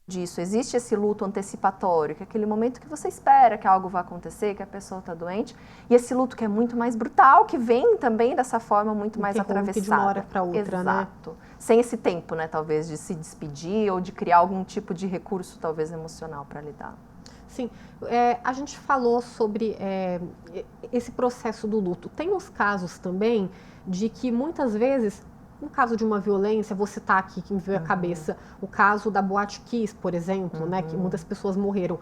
disso, existe esse luto antecipatório, que é aquele momento que você espera que algo vá acontecer, que a pessoa está doente, e esse luto que é muito mais brutal, que vem também dessa forma muito mais atravessada. De uma hora para outra, exato. Né? Sem esse tempo, né, talvez, de se despedir ou de criar algum tipo de recurso, talvez, emocional para lidar. Sim, a gente falou sobre esse processo do luto. Tem uns casos também de que muitas vezes, no caso de uma violência, vou citar aqui que me veio à cabeça, o caso da Boate Kiss, por exemplo, né, que muitas pessoas morreram.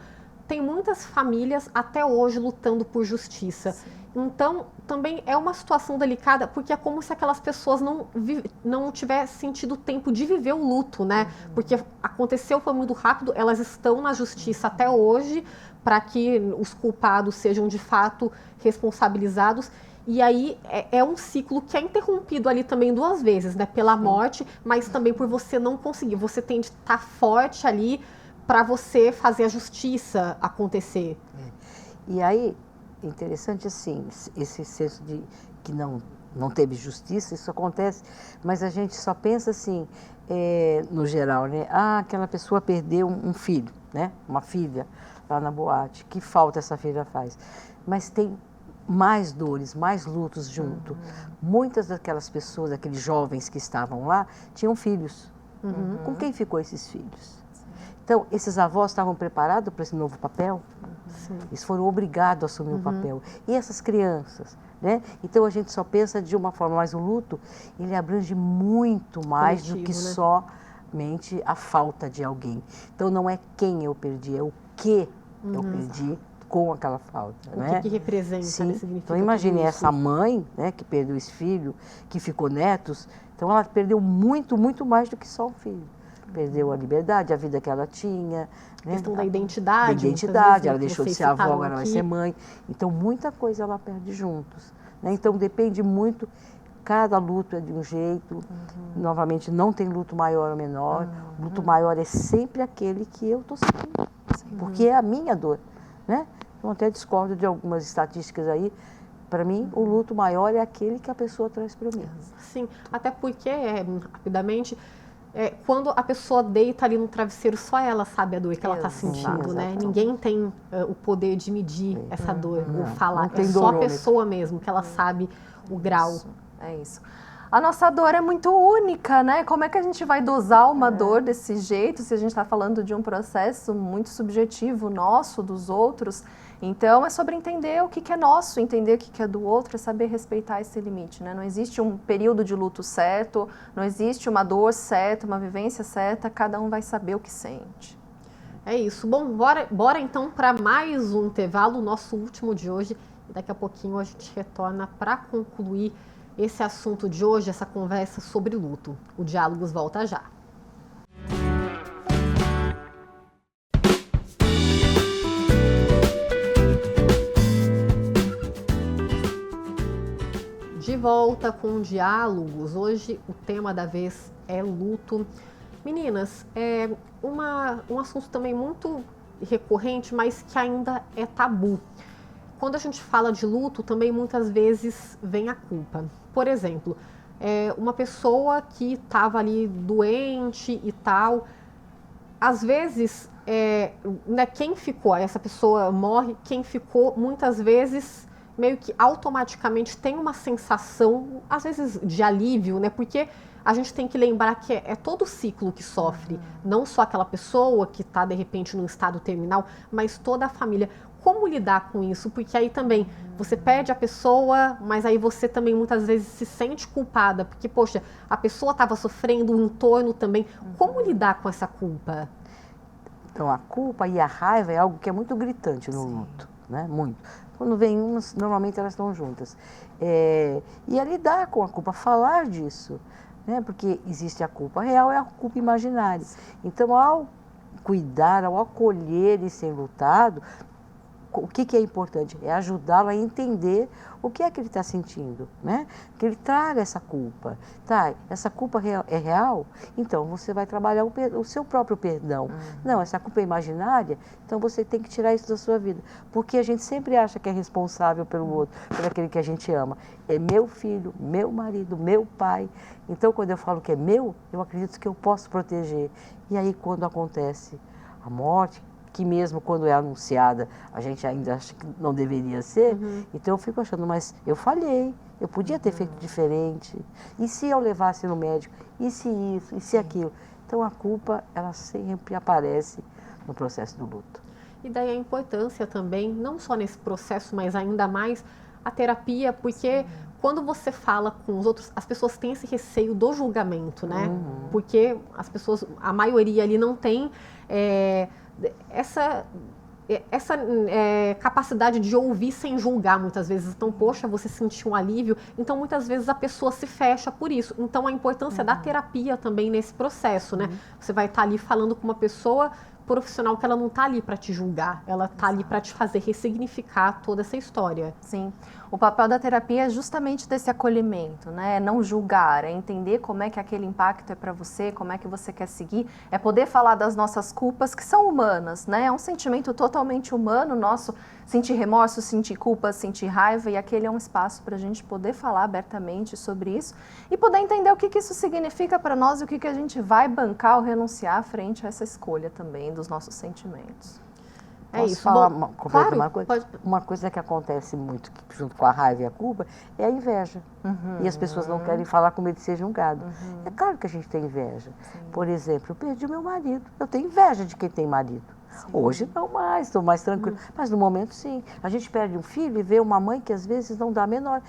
Tem muitas famílias até hoje lutando por justiça. Sim. Então, também é uma situação delicada, porque é como se aquelas pessoas não tivessem tido tempo de viver o luto, né? Porque aconteceu, foi muito rápido, elas estão na justiça até hoje para que os culpados sejam de fato responsabilizados. E aí é um ciclo que é interrompido ali também 2 vezes, né? Pela morte, mas também por você não conseguir. Você tem de estar forte ali para você fazer a justiça acontecer. E aí, interessante assim, esse senso de que não teve justiça, isso acontece, mas a gente só pensa assim, no geral, né? Ah, aquela pessoa perdeu um filho, né? Uma filha lá na boate, que falta essa filha faz. Mas tem mais dores, mais lutos junto. Muitas daquelas pessoas, aqueles jovens que estavam lá, tinham filhos. Com quem ficou esses filhos? Então, esses avós estavam preparados para esse novo papel? Sim. Eles foram obrigados a assumir o papel. E essas crianças? Né? Então, a gente só pensa de uma forma, mas o luto, ele abrange muito mais coletivo, do que, né? Somente a falta de alguém. Então, não é quem eu perdi, é o que eu perdi com aquela falta. O né? que representa, Sim. Né? Significa. Então, imagine essa mãe, né, que perdeu esse filho, que ficou netos, então ela perdeu muito, muito mais do que só um filho. Perdeu a liberdade, a vida que ela tinha. A questão da identidade. Da identidade, ela deixou de ser avó, agora vai ser mãe. Então, muita coisa ela perde juntos. Né? Então, depende muito, cada luto é de um jeito. Novamente, não tem luto maior ou menor. O luto maior é sempre aquele que eu estou sentindo. Porque é a minha dor. Né? Eu até discordo de algumas estatísticas aí. Para mim, o luto maior é aquele que a pessoa traz para mim. Sim, até porque, rapidamente, quando a pessoa deita ali no travesseiro, só ela sabe a dor que ela está sentindo, né? Ninguém tem o poder de medir essa dor, ou falar. É só a pessoa mesmo que ela sabe o grau. É isso. A nossa dor é muito única, né? Como é que a gente vai dosar uma dor desse jeito, se a gente está falando de um processo muito subjetivo nosso, dos outros? Então, é sobre entender o que é nosso, entender o que é do outro, é saber respeitar esse limite, né? Não existe um período de luto certo, não existe uma dor certa, uma vivência certa, cada um vai saber o que sente. É isso. Bom, bora então para mais um intervalo, o nosso último de hoje. E daqui a pouquinho a gente retorna para concluir esse assunto de hoje, essa conversa sobre luto. O Diálogos volta já. De volta com Diálogos. Hoje o tema da vez é luto. Meninas, é um assunto também muito recorrente, mas que ainda é tabu. Quando a gente fala de luto, também muitas vezes vem a culpa. Por exemplo, uma pessoa que estava ali doente e tal, às vezes, né, quem ficou, essa pessoa morre, quem ficou, muitas vezes, meio que automaticamente tem uma sensação, às vezes, de alívio, né? Porque a gente tem que lembrar que é todo o ciclo que sofre, não só aquela pessoa que está, de repente, num estado terminal, mas toda a família. Como lidar com isso? Porque aí também você perde a pessoa, mas aí você também muitas vezes se sente culpada, porque, poxa, a pessoa estava sofrendo, o entorno também. Como lidar com essa culpa? Então, a culpa e a raiva é algo que é muito gritante no luto, né? Muito. Quando vem umas, normalmente elas estão juntas. E é lidar com a culpa, falar disso, né? Porque existe a culpa real e a culpa imaginária. Então, ao cuidar, ao acolher e ser lutado, o que é importante? É ajudá-lo a entender o que é que ele está sentindo, né? Que ele traga essa culpa. Tá, essa culpa é real? Então você vai trabalhar o seu próprio perdão. Não, essa culpa é imaginária? Então você tem que tirar isso da sua vida. Porque a gente sempre acha que é responsável pelo outro, por aquele que a gente ama. É meu filho, meu marido, meu pai. Então quando eu falo que é meu, eu acredito que eu posso proteger. E aí quando acontece a morte, que mesmo quando é anunciada, a gente ainda acha que não deveria ser, então eu fico achando, mas eu falhei, eu podia ter feito diferente, e se eu levasse no médico, e se isso, e se aquilo? Então a culpa, ela sempre aparece no processo do luto. E daí a importância também, não só nesse processo, mas ainda mais a terapia, porque quando você fala com os outros, as pessoas têm esse receio do julgamento, né? Porque as pessoas, a maioria ali não tem essa capacidade de ouvir sem julgar muitas vezes. Então, poxa, você sentiu um alívio. Então, muitas vezes a pessoa se fecha por isso. Então, a importância da terapia também nesse processo, né? Você vai estar ali falando com uma pessoa profissional que ela não está ali para te julgar, ela está ali para te fazer ressignificar toda essa história. Sim. O papel da terapia é justamente desse acolhimento, né? É não julgar, é entender como é que aquele impacto é para você, como é que você quer seguir, é poder falar das nossas culpas que são humanas, né? É um sentimento totalmente humano nosso, sentir remorso, sentir culpa, sentir raiva, e aquele é um espaço para a gente poder falar abertamente sobre isso e poder entender o que isso significa para nós e o que a gente vai bancar ou renunciar frente a essa escolha também dos nossos sentimentos. Posso isso. falar Claro, uma coisa? pode. Uma coisa que acontece muito junto com a raiva e a culpa é a inveja. E as pessoas não querem falar com medo de ser julgado. É claro que a gente tem inveja. Por exemplo, eu perdi o meu marido. Eu tenho inveja de quem tem marido. Hoje não mais, estou mais tranquilo. Mas no momento sim. A gente perde um filho e vê uma mãe que às vezes não dá a menor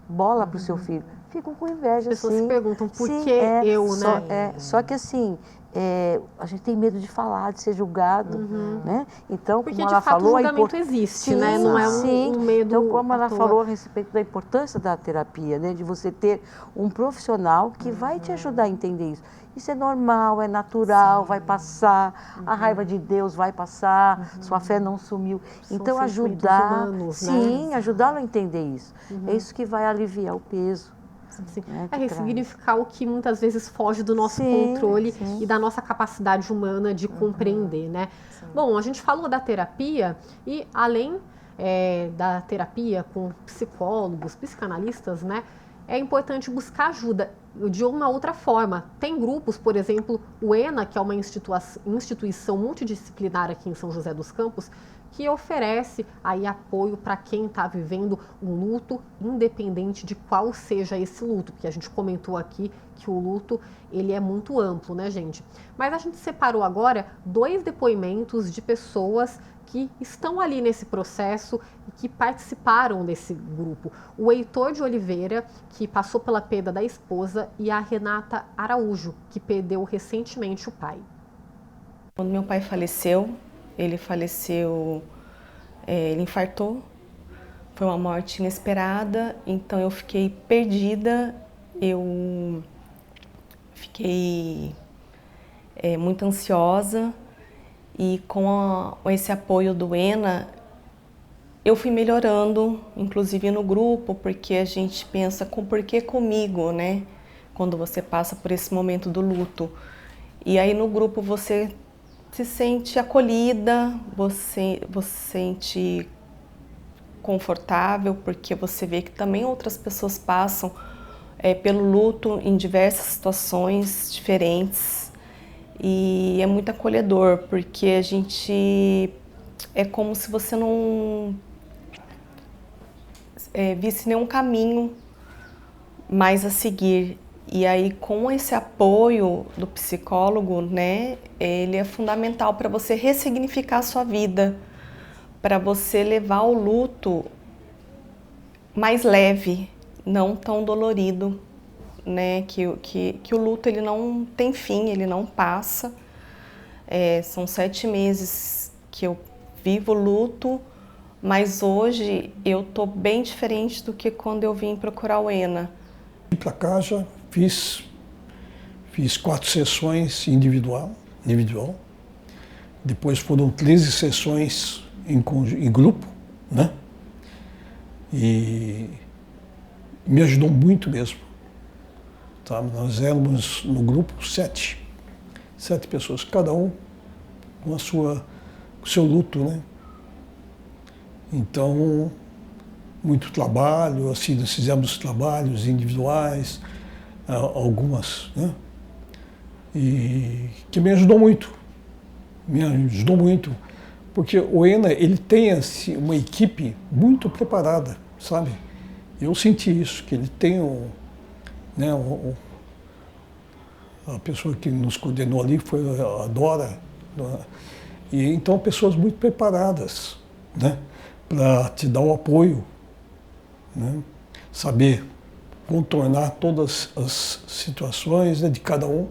bola para o seu filho. Ficam com inveja, As pessoas sim. se perguntam por Sim, que eu, né? Só que assim, a gente tem medo de falar, de ser julgado, né? Então, Porque como de ela fato falou, o julgamento existe, né? Não é um medo. Então, como ela à toa. falou a respeito da importância da terapia, né? De você ter um profissional que vai te ajudar a entender isso. Isso é normal, é natural, vai passar, a raiva de Deus vai passar, sua fé não sumiu. São Então, sentimentos ajudar, humanos, né? sim, ajudá-lo a entender isso. É isso que vai aliviar o peso. Assim, né, é que ressignificar o que muitas vezes foge do nosso Sim, controle sim. e da nossa capacidade humana de compreender, né? Bom, a gente falou da terapia e além da terapia com psicólogos, psicanalistas, né? É importante buscar ajuda de uma outra forma. Tem grupos, por exemplo, o ENA, que é uma instituição multidisciplinar aqui em São José dos Campos, que oferece aí apoio para quem está vivendo um luto, independente de qual seja esse luto, porque a gente comentou aqui que o luto ele é muito amplo, né, gente? Mas a gente separou agora 2 depoimentos de pessoas que estão ali nesse processo e que participaram desse grupo. O Heitor de Oliveira, que passou pela perda da esposa, e a Renata Araújo, que perdeu recentemente o pai. Quando meu pai faleceu, ele infartou, foi uma morte inesperada, então eu fiquei perdida, eu fiquei muito ansiosa e com esse apoio do ENA, eu fui melhorando, inclusive no grupo, porque a gente pensa por que comigo, né? Quando você passa por esse momento do luto. E aí no grupo você se sente acolhida, você se sente confortável, porque você vê que também outras pessoas passam pelo luto em diversas situações diferentes. E é muito acolhedor, porque a gente... É como se você não visse nenhum caminho mais a seguir. E aí, com esse apoio do psicólogo, né, ele é fundamental para você ressignificar a sua vida, para você levar o luto mais leve, não tão dolorido, né, que o luto ele não tem fim, ele não passa. São 7 meses que eu vivo luto, mas hoje eu tô bem diferente do que quando eu vim procurar o ENA. Vim para cá, já fiz 4 sessões individual. Depois foram 13 sessões em grupo, né? E me ajudou muito mesmo. Tá? Nós éramos no grupo 7 pessoas, cada um com o seu luto, né? Então, muito trabalho, assim, nós fizemos trabalhos individuais, algumas, né? E que me ajudou muito, porque o ENA, ele tem assim, uma equipe muito preparada, sabe? Eu senti isso, que ele tem né, a pessoa que nos coordenou ali foi a Dora, e então pessoas muito preparadas, né, para te dar o apoio, né, saber contornar todas as situações, né, de cada um.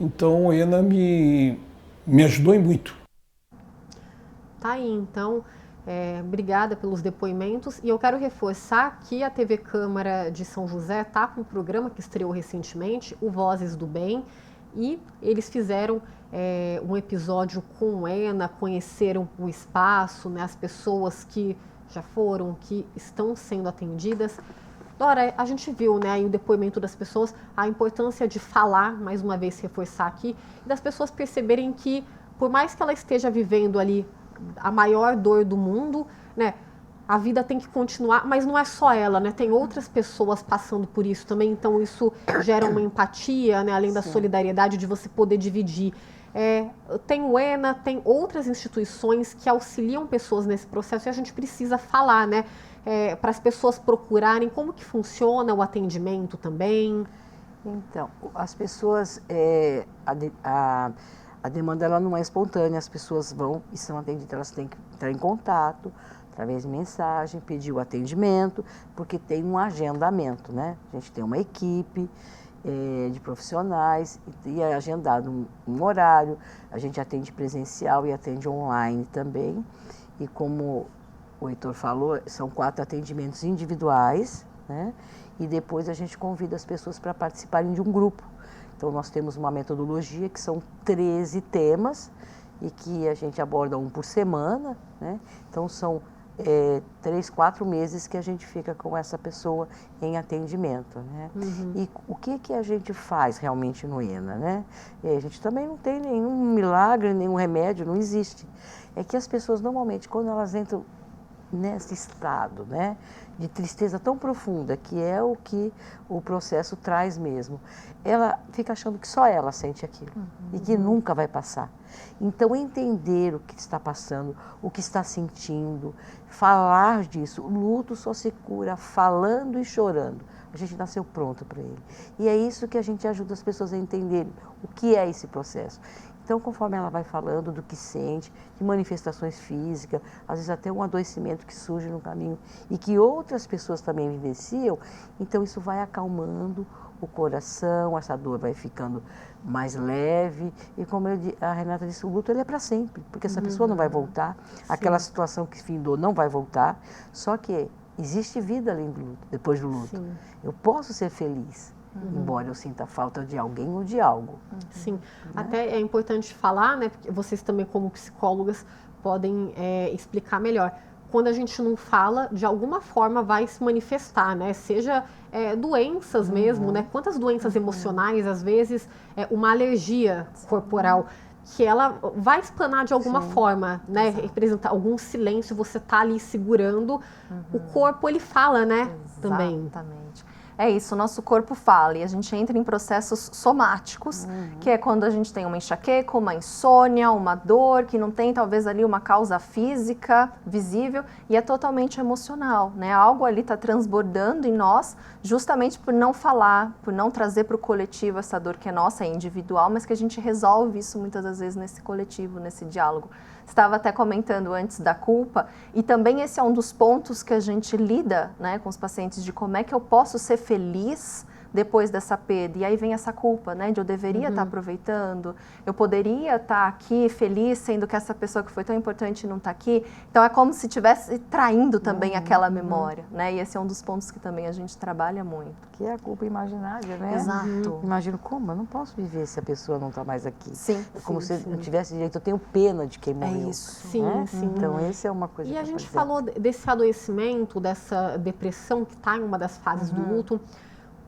Então, a ENA me ajudou em muito. Tá aí, então, obrigada pelos depoimentos. E eu quero reforçar que a TV Câmara de São José está com um programa que estreou recentemente, o Vozes do Bem, e eles fizeram um episódio com o ENA, conheceram o espaço, né, as pessoas que já foram, que estão sendo atendidas. Dora, a gente viu, né, aí o depoimento das pessoas, a importância de falar, mais uma vez reforçar aqui, e das pessoas perceberem que, por mais que ela esteja vivendo ali a maior dor do mundo, né, a vida tem que continuar, mas não é só ela, né, tem outras pessoas passando por isso também, então isso gera uma empatia, né, além da solidariedade de você poder dividir. Tem o ENA, tem outras instituições que auxiliam pessoas nesse processo e a gente precisa falar, né, para as pessoas procurarem como que funciona o atendimento também. Então, as pessoas, a demanda ela não é espontânea, as pessoas vão e são atendidas, elas têm que entrar em contato, através de mensagem, pedir o atendimento, porque tem um agendamento, né? A gente tem uma equipe de profissionais e é agendado um horário, a gente atende presencial e atende online também, e como o Heitor falou, são 4 atendimentos individuais, né? E depois a gente convida as pessoas para participarem de um grupo. Então nós temos uma metodologia que são 13 temas e que a gente aborda um por semana, né? Então são 3, 4 meses que a gente fica com essa pessoa em atendimento, né? Uhum. E o que a gente faz realmente no ENA, né? A gente também não tem nenhum milagre, nenhum remédio, não existe. É que as pessoas normalmente, quando elas entram nesse estado, né, de tristeza tão profunda, que é o que o processo traz mesmo, ela fica achando que só ela sente aquilo e que nunca vai passar. Então, entender o que está passando, o que está sentindo, falar disso. O luto só se cura falando e chorando. A gente nasceu pronto para ele. E é isso que a gente ajuda as pessoas a entenderem o que é esse processo. Então, conforme ela vai falando do que sente, de manifestações físicas, às vezes até um adoecimento que surge no caminho e que outras pessoas também vivenciam, então isso vai acalmando o coração, essa dor vai ficando mais leve. E como a Renata disse, o luto ele é para sempre, porque essa pessoa não vai voltar, aquela situação que findou não vai voltar, só que existe vida além do luto, depois do luto. Sim. Eu posso ser feliz. Embora eu sinta falta de alguém ou de algo. Sim, né? Até é importante falar, né, porque vocês também como psicólogas podem explicar melhor. quando a gente não fala, de alguma forma vai se manifestar, né? Seja doenças mesmo, né? Quantas doenças emocionais, às vezes, uma alergia corporal, que ela vai explanar de alguma forma, né? Representar algum silêncio, você tá ali segurando, o corpo ele fala, né? Também. Exatamente. É isso, o nosso corpo fala e a gente entra em processos somáticos, que é quando a gente tem uma enxaqueca, uma insônia, uma dor, que não tem talvez ali uma causa física visível e é totalmente emocional, né? Algo ali está transbordando em nós justamente por não falar, por não trazer para o coletivo essa dor que é nossa, é individual, mas que a gente resolve isso muitas das vezes nesse coletivo, nesse diálogo. Estava até comentando antes da culpa, e também esse é um dos pontos que a gente lida, né, com os pacientes, de como é que eu posso ser feliz depois dessa perda. E aí vem essa culpa, né, de eu deveria estar aproveitando, eu poderia estar aqui feliz, sendo que essa pessoa que foi tão importante não está aqui. Então é como se estivesse traindo também aquela memória, né, e esse é um dos pontos que também a gente trabalha muito. Que é a culpa imaginária, né? Exato. Imagino como, eu não posso viver se a pessoa não está mais aqui. Sim. É como se eu não tivesse direito, eu tenho pena de quem morreu. isso. Sim, Né? sim. Então, essa é uma coisa E que a eu gente tô falou desse adoecimento, dessa depressão que está em uma das fases do luto.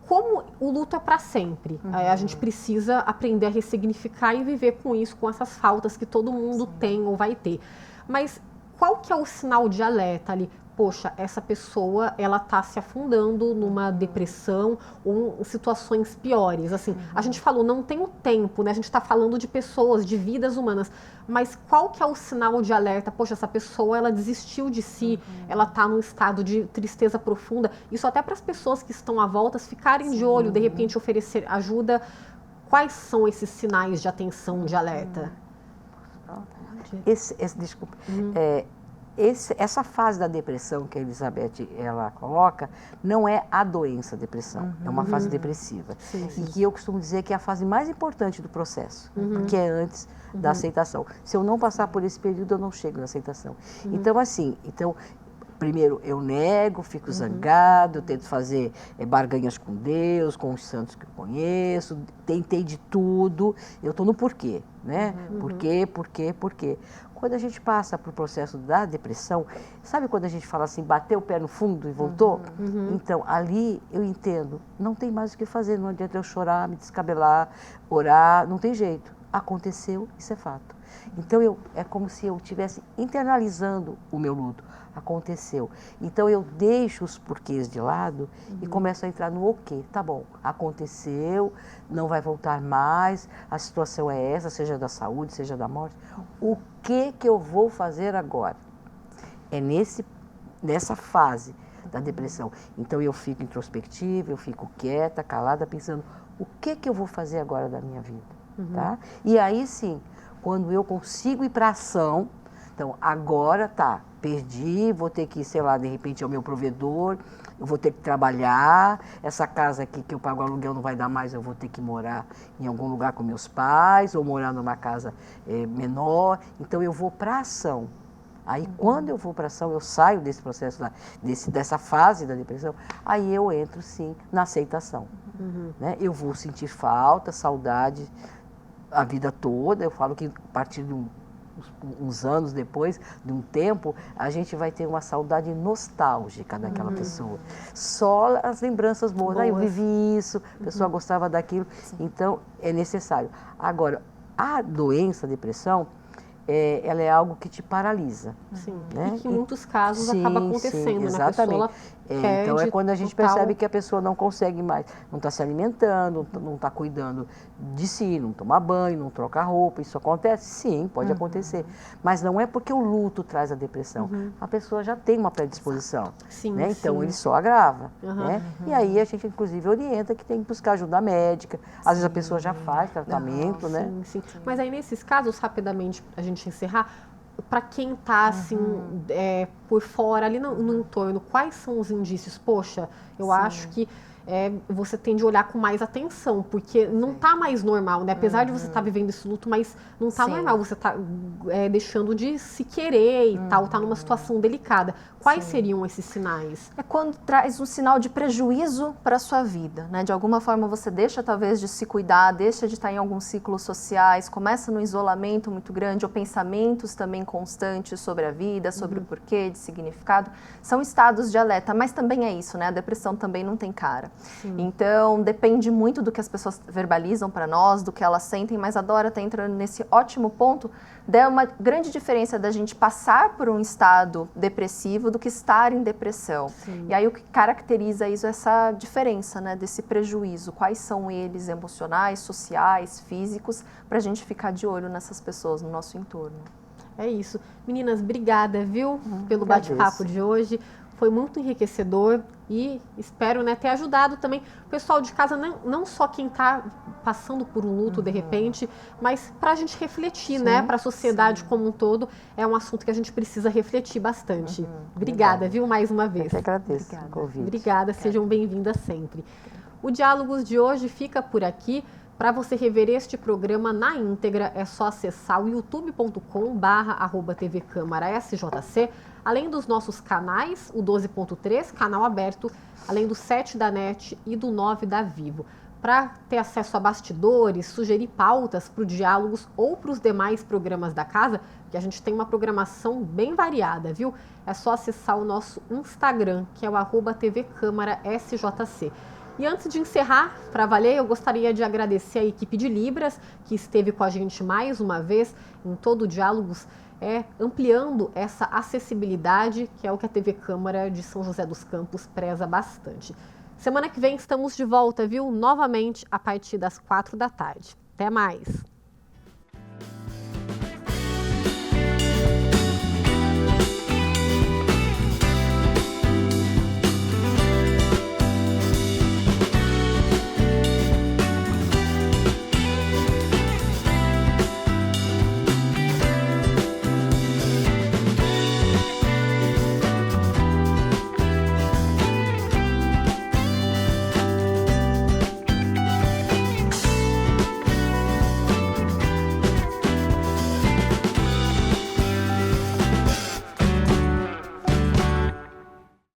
Como o luto é para sempre, a gente precisa aprender a ressignificar e viver com isso, com essas faltas que todo mundo tem ou vai ter. Mas qual que é o sinal de alerta ali? Poxa, essa pessoa, ela está se afundando numa depressão ou em situações piores. Assim, a gente falou, não tem o tempo, né? A gente está falando de pessoas, de vidas humanas. Mas qual que é o sinal de alerta? Poxa, essa pessoa, ela desistiu de si, ela está num estado de tristeza profunda. Isso até para as pessoas que estão à volta ficarem de olho, de repente oferecer ajuda. Quais são esses sinais de atenção, de alerta? Desculpa. Essa fase da depressão que a Elizabeth ela coloca não é a doença depressão, é uma fase depressiva. E que eu costumo dizer que é a fase mais importante do processo, que é antes da aceitação. Se eu não passar por esse período, eu não chego na aceitação. Então, assim, primeiro eu nego, fico zangado, eu tento fazer barganhas com Deus, com os santos que eu conheço, tentei de tudo, eu estou no porquê, né? Por quê? Quando a gente passa para o processo da depressão, sabe quando a gente fala assim, bateu o pé no fundo e voltou? Então, ali eu entendo, não tem mais o que fazer, não adianta eu chorar, me descabelar, orar, não tem jeito. Aconteceu, isso é fato. Então, é como se eu estivesse internalizando o meu luto. Aconteceu. Então, eu deixo os porquês de lado e começo a entrar no ok. Tá bom, aconteceu, não vai voltar mais, a situação é essa, seja da saúde, seja da morte. O que eu vou fazer agora? É nessa fase da depressão. Então, eu fico introspectiva, eu fico quieta, calada, pensando, o que eu vou fazer agora da minha vida? Tá? E aí, sim, quando eu consigo ir para ação, então, agora perdi, vou ter que, sei lá, de repente é o meu provedor, eu vou ter que trabalhar, essa casa aqui que eu pago aluguel não vai dar mais, eu vou ter que morar em algum lugar com meus pais, ou morar numa casa menor, então eu vou para ação. Aí, quando eu vou para ação, eu saio desse processo, dessa fase da depressão, aí eu entro, sim, na aceitação. Né? Eu vou sentir falta, saudade a vida toda, eu falo que a partir de uns anos depois, de um tempo, a gente vai ter uma saudade nostálgica daquela pessoa. Só as lembranças boas. Eu vivi isso, a pessoa gostava daquilo, então é necessário. Agora, a doença, a depressão, ela é algo que te paralisa. Sim, né? e que em muitos casos acaba acontecendo, né? Exatamente. A pessoa então é quando a gente percebe que a a pessoa não consegue mais, não está se alimentando, não está cuidando de si, não toma banho, não troca roupa. Isso acontece? Sim, pode acontecer. Mas não é porque o luto traz a depressão. A pessoa já tem uma predisposição. Sim, né? Então sim. ele só agrava. Né? E aí a gente inclusive orienta que tem que buscar ajuda médica. Às vezes a pessoa já faz tratamento, né? Sim. Mas aí nesses casos, rapidamente, a gente encerrar, para quem está assim, por fora, ali no entorno, quais são os indícios? Poxa, eu acho que você tende a olhar com mais atenção, porque não está mais normal, né? Apesar de você estar vivendo esse luto, mas não está normal, você está deixando de se querer e tal, está numa situação delicada. Quais seriam esses sinais? É quando traz um sinal de prejuízo para a sua vida, né? De alguma forma você deixa talvez de se cuidar, deixa de estar em alguns ciclos sociais, começa no isolamento muito grande, ou pensamentos também constantes sobre a vida, sobre o porquê, de significado. São estados de alerta, mas também é isso, né? A depressão também não tem cara. Sim. Então, depende muito do que as pessoas verbalizam para nós, do que elas sentem, mas a Dora está entrando nesse ótimo ponto. É uma grande diferença da gente passar por um estado depressivo do que estar em depressão. Sim. E aí o que caracteriza isso é essa diferença, né, desse prejuízo. Quais são eles emocionais, sociais, físicos, para a gente ficar de olho nessas pessoas no nosso entorno. É isso. Meninas, obrigada, viu, pelo bate-papo de hoje. Foi muito enriquecedor e espero, né, ter ajudado também o pessoal de casa, não só quem está passando por um luto de repente, mas para a gente refletir, né, para a sociedade como um todo. É um assunto que a gente precisa refletir bastante. Obrigada, viu, mais uma vez. Eu que agradeço o convite. Obrigada, sejam bem-vindas sempre. O Diálogos de hoje fica por aqui. Para você rever este programa na íntegra, é só acessar o youtube.com/tvcâmarasjc, além dos nossos canais, o 12.3, canal aberto, além do 7 da NET e do 9 da Vivo. Para ter acesso a bastidores, sugerir pautas para o Diálogos ou para os demais programas da casa, que a gente tem uma programação bem variada, viu? É só acessar o nosso Instagram, que é o @tvcâmarasjc. E antes de encerrar, para valer, eu gostaria de agradecer a equipe de Libras, que esteve com a gente mais uma vez em todo o Diálogos, ampliando essa acessibilidade, que é o que a TV Câmara de São José dos Campos preza bastante. Semana que vem estamos de volta, viu? Novamente a partir das 4 da tarde. Até mais!